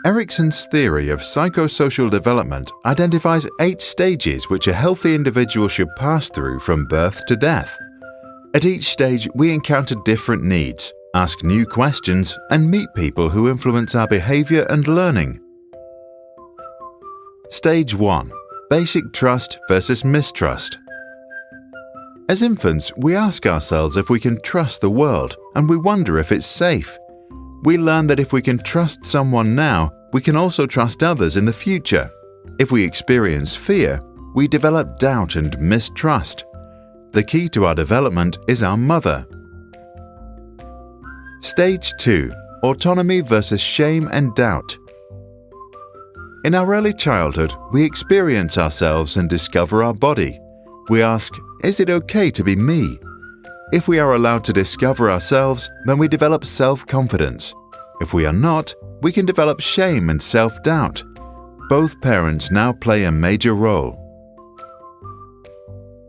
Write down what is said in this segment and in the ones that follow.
Erikson's theory of psychosocial development identifies 8 stages which a healthy individual should pass through from birth to death. At each stage, we encounter different needs, ask new questions, and meet people who influence our behavior and learning. Stage 1. Basic trust versus mistrust. As infants, we ask ourselves if we can trust the world, and we wonder if it's safe. We learn that if we can trust someone now, we can also trust others in the future. If we experience fear, we develop doubt and mistrust. The key to our development is our mother. Stage 2. Autonomy versus shame and doubt. In our early childhood, we experience ourselves and discover our body. We ask, is it okay to be me? If we are allowed to discover ourselves, then we develop self-confidence. If we are not, we can develop shame and self-doubt. Both parents now play a major role.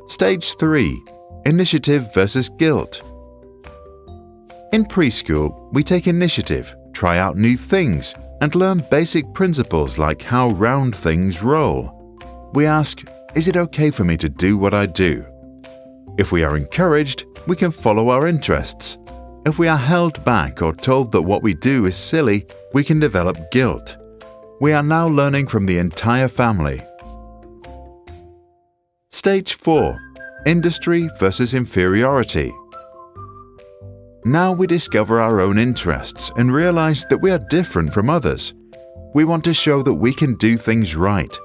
Stage 3. Initiative versus guilt. In preschool, we take initiative, try out new things, and learn basic principles like how round things roll. We ask, is it okay for me to do what I do? If we are encouraged, we can follow our interests. If we are held back or told that what we do is silly, we can develop guilt. We are now learning from the entire family. Stage 4. Industry versus inferiority. Now we discover our own interests and realize that we are different from others. We want to show that we can do things right.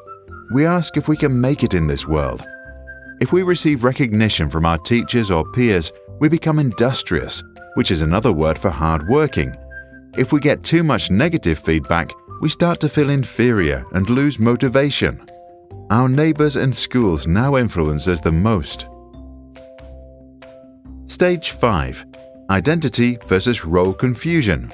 We ask if we can make it in this world. If we receive recognition from our teachers or peers, we become industrious, which is another word for hard-working. If we get too much negative feedback, we start to feel inferior and lose motivation. Our neighbors and schools now influence us the most. Stage 5. Identity versus role confusion.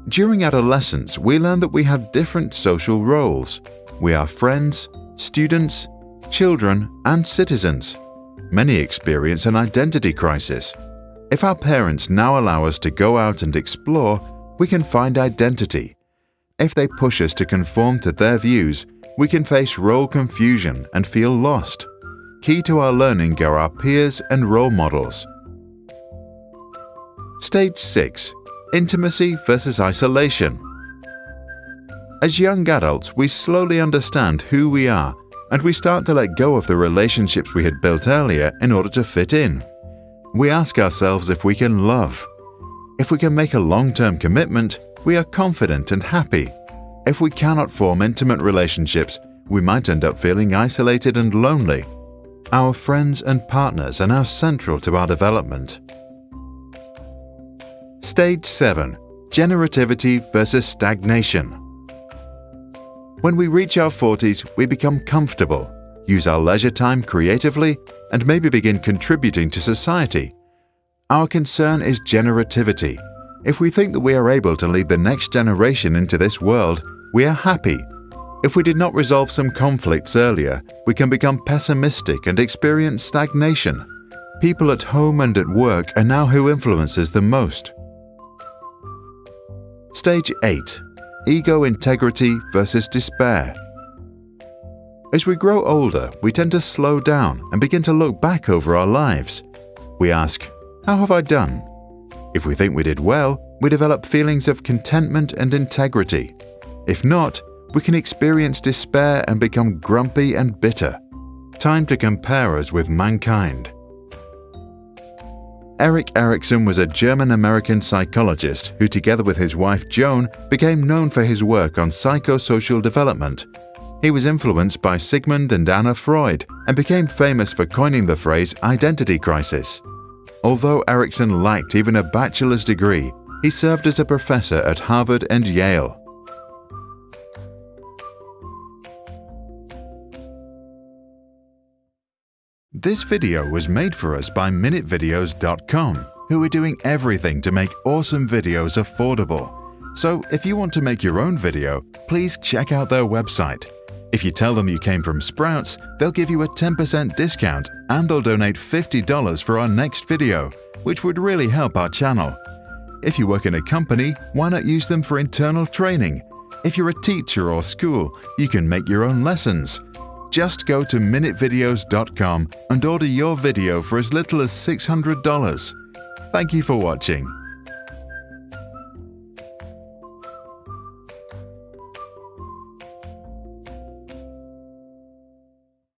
During adolescence, we learn that we have different social roles. We are friends, students, children, and citizens. Many experience an identity crisis. If our parents now allow us to go out and explore, we can find identity. If they push us to conform to their views, we can face role confusion and feel lost. Key to our learning are our peers and role models. Stage 6. Intimacy versus isolation. As young adults, we slowly understand who we are, and we start to let go of the relationships we had built earlier in order to fit in. We ask ourselves if we can love. If we can make a long-term commitment, we are confident and happy. If we cannot form intimate relationships, we might end up feeling isolated and lonely. Our friends and partners are now central to our development. Stage 7. Generativity versus stagnation. When we reach our 40s, we become comfortable, use our leisure time creatively, and maybe begin contributing to society. Our concern is generativity. If we think that we are able to lead the next generation into this world, we are happy. If we did not resolve some conflicts earlier, we can become pessimistic and experience stagnation. People at home and at work are now who influences the most. Stage 8. Ego integrity versus despair. As we grow older, we tend to slow down and begin to look back over our lives. We ask, how have I done? If we think we did well, we develop feelings of contentment and integrity. If not, we can experience despair and become grumpy and bitter. Time to compare us with mankind. Erikson was a German-American psychologist who, together with his wife Joan, became known for his work on psychosocial development. He was influenced by Sigmund and Anna Freud and became famous for coining the phrase identity crisis. Although Erikson lacked even a bachelor's degree, he served as a professor at Harvard and Yale. This video was made for us by MinuteVideos.com, who are doing everything to make awesome videos affordable. So if you want to make your own video, please check out their website. If you tell them you came from Sprouts, they'll give you a 10% discount and they'll donate $50 for our next video, which would really help our channel. If you work in a company, why not use them for internal training? If you're a teacher or school, you can make your own lessons. Just go to minutevideos.com and order your video for as little as $600. Thank you for watching.